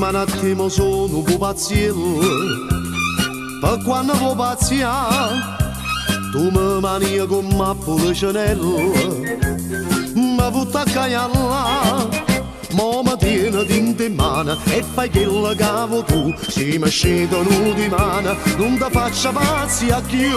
ma un attimo sono un paziello, per quando vuoi paziare, tu mi mani con mappo di Chanel, ma butta a cagliarla, ma mi tieni dentro in mano e fai quello che vuoi tu, se mi scedono di mano, non ti faccia pazzia più,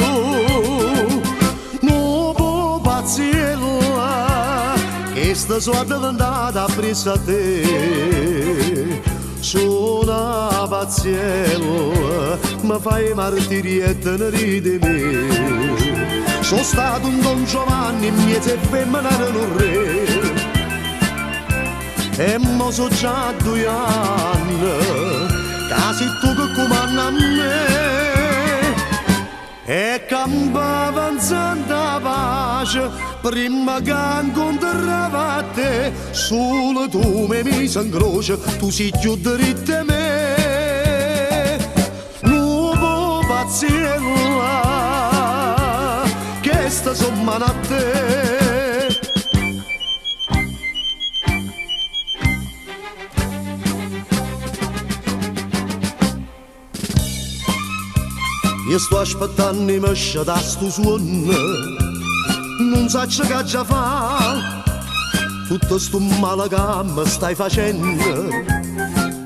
non può paziella, che sta sua diventata presa a te. Sono pazziello, mi fai martirietta neri di me. Sono stato un Don Giovanni, miezzo e femmina erano un re. E mo so già 2 anni, casi tu che comanda a me. E campa avanzando a pace, prima che incontrava te, solo tu mi misi in croce, tu sei più dritto a me. Nuovo paziella, che sta sommando a te. Io sto aspettando i mesci da sto suono, non so che già fa, tutto sto male che mi stai facendo,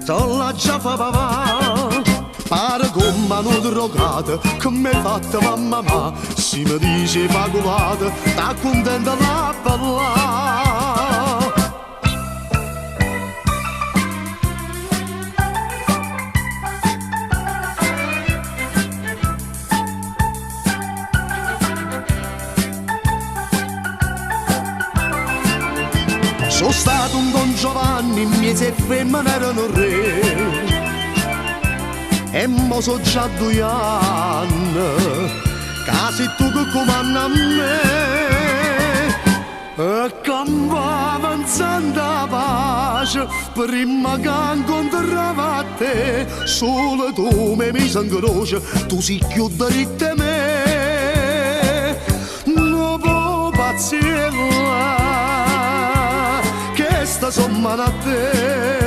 te la già fa papà, pare come una drogata, che mi hai fatto mamma, se mi dici fa culata, sta contenta la parlare. Sono stato un Don Giovanni, miezzo e femmina erano un re. E mo so già 2 anni, casi tu che comanda a me. E campa avanzando a pace, prima che incontrava a te, solo tu mi misi in croce, tu sei più dritto a me. Non può paziella, sta sommando a te.